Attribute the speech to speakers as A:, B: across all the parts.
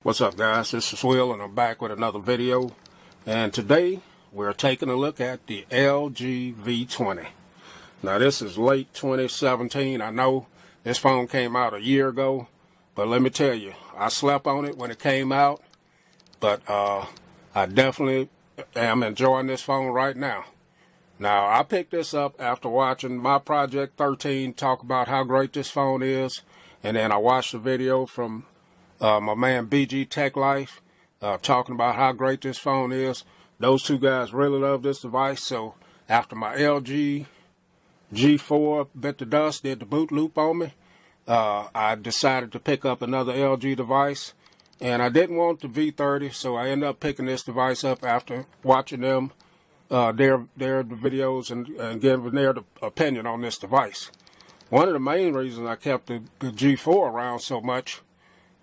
A: What's up, guys? This is Will, and I'm back with another video. And today we're taking a look at the LG V20. Now this is late 2017. I know this phone came out a year ago, but let me tell you, I slept on it when it came out, but I definitely am enjoying this phone right now. Now, I picked this up after watching my Project 13 talk about how great this phone is, and then I watched a video from my man BG Tech Life talking about how great this phone is. Those two guys really love this device, so after my LG G4 bit the dust, did the boot loop on me, I decided to pick up another LG device, and I didn't want the V30, so I ended up picking this device up after watching them their videos and giving their opinion on this device. One of the main reasons I kept the G4 around so much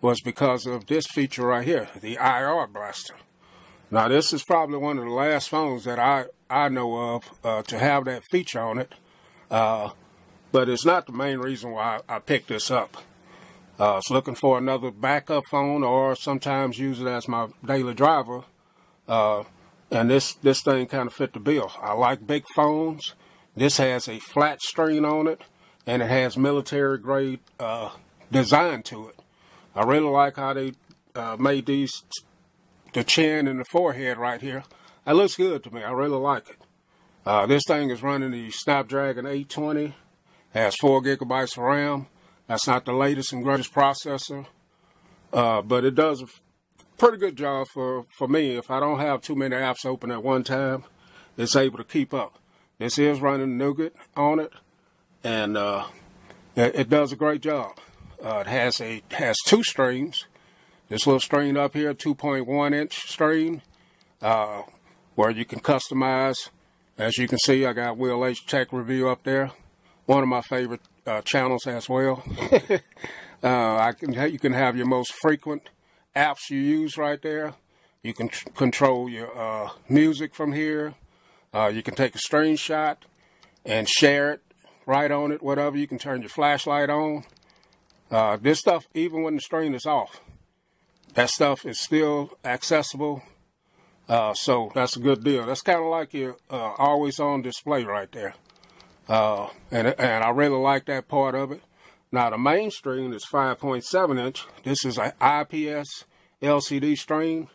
A: was because of this feature right here, the IR blaster. Now this is probably one of the last phones that I know of to have that feature on it, but it's not the main reason why I picked this up. I was looking for another backup phone, or sometimes use it as my daily driver, and this thing kind of fit the bill. I like big phones. This has a flat screen on it, and it has military grade design to it. I really like how they made the chin and the forehead right here. That looks good to me. I really like it. This thing is running the Snapdragon 820. Has 4 gigabytes of RAM. That's not the latest and greatest processor, but it does a pretty good job for me. If I don't have too many apps open at one time, it's able to keep up. This is running Nougat on it, and it does a great job. It has 2 streams. This little screen up here, 2.1-inch screen, where you can customize. As you can see, I got Will H Tech Review up there. One of my favorite channels as well. You can have your most frequent apps you use right there. You can control your music from here. You can take a screenshot and share it right on it, whatever. You can turn your flashlight on. This stuff, even when the screen is off, that stuff is still accessible. So that's a good deal. That's kind of like your always on display right there. And I really like that part of it. Now the main screen is 5.7 inch. This is an IPS LCD screen.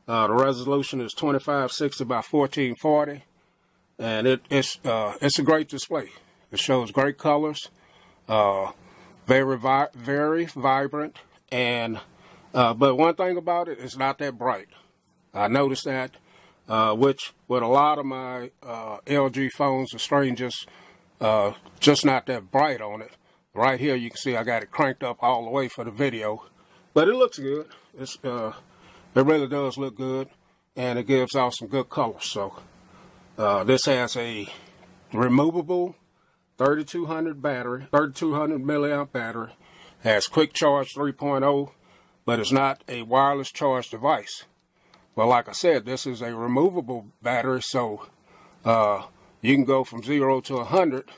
A: The resolution is 2560 by 1440, and it's a great display. It shows great colors, very vibrant, and but one thing about it, it's not that bright. I noticed that, which with a lot of my LG phones, the screen just not that bright on it. Right here, you can see I got it cranked up all the way for the video, but it looks good. It really does look good, and it gives off some good colors. So this has a removable 3200 milliamp battery, has quick charge 3.0, but it's not a wireless charge device. Well, like I said, this is a removable battery, so you can go from 0 to 100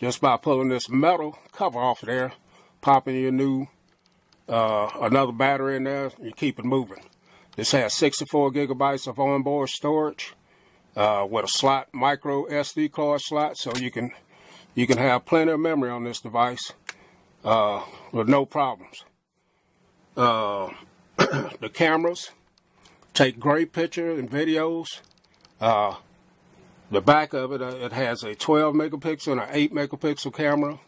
A: just by pulling this metal cover off of there, popping your new another battery in there, you keep it moving. This has 64 gigabytes of onboard storage with a micro SD card slot, so you can have plenty of memory on this device with no problems. The cameras take great pictures and videos. The back of it, it has a 12 megapixel and an 8 megapixel camera.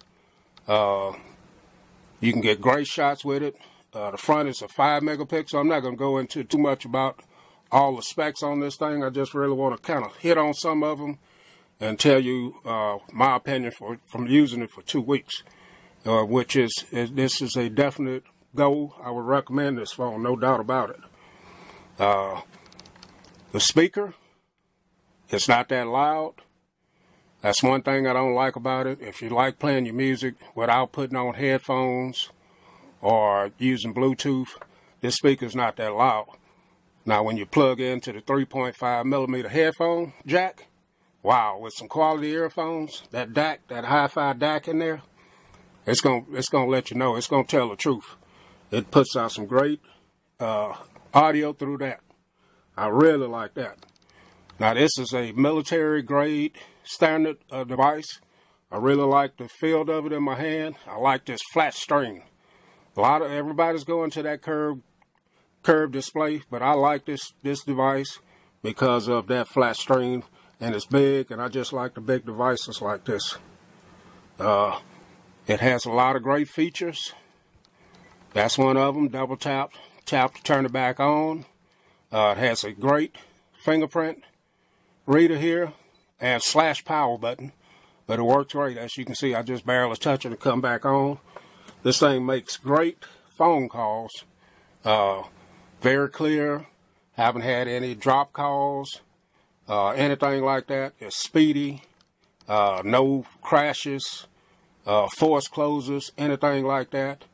A: You can get great shots with it. The front is a 5 megapixel. I'm not going to go into too much about all the specs on this thing. I just really want to kind of hit on some of them and tell you my opinion from using it for 2 weeks, which is this is a definite go. I would recommend this phone, no doubt about it. The speaker, it's not that loud. That's one thing I don't like about it. If you like playing your music without putting on headphones or using Bluetooth, this speaker's not that loud. Now, when you plug into the 3.5 millimeter headphone jack, wow, with some quality earphones, that DAC, that hi-fi DAC in there, it's gonna let you know. It's gonna tell the truth. It puts out some great audio through that. I really like that. Now this is a military grade standard device. I really like the feel of it in my hand. I like this flat string. Everybody's going to that curved display, but I like this device because of that flat string, and it's big, and I just like the big devices like this. It has a lot of great features. That's one of them. Double tap to turn it back on. It has a great fingerprint reader here and / power button, but it works great. As you can see, I just barely touch it to come back on. This thing makes great phone calls. Very clear. Haven't had any drop calls, anything like that. It's speedy. No crashes, force closes, anything like that.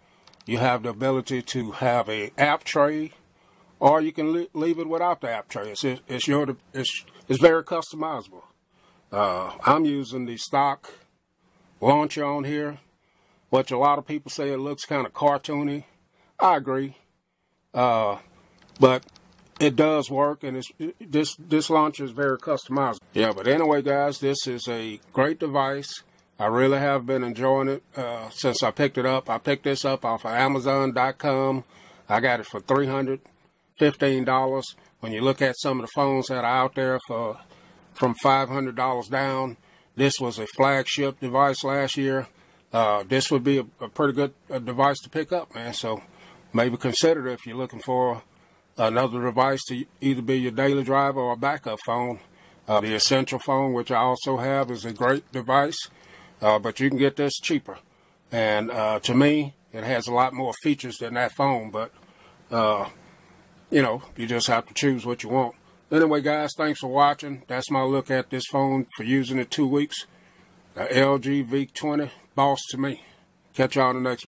A: You have the ability to have a app tray, or you can leave it without the app tray. It's very customizable. I'm using the stock launcher on here, which a lot of people say it looks kind of cartoony. I agree, but it does work, and this launcher is very customizable. Yeah, but anyway, guys, this is a great device. I really have been enjoying it since I picked it up. I picked this up off of Amazon.com. I got it for $315. When you look at some of the phones that are out there from $500 down, this was a flagship device last year. This would be a pretty good device to pick up, man. So maybe consider it if you're looking for another device to either be your daily driver or a backup phone. The Essential phone, which I also have, is a great device. But you can get this cheaper. And to me, it has a lot more features than that phone. But, you know, you just have to choose what you want. Anyway, guys, thanks for watching. That's my look at this phone for using it 2 weeks. LG V20, boss to me. Catch y'all in the next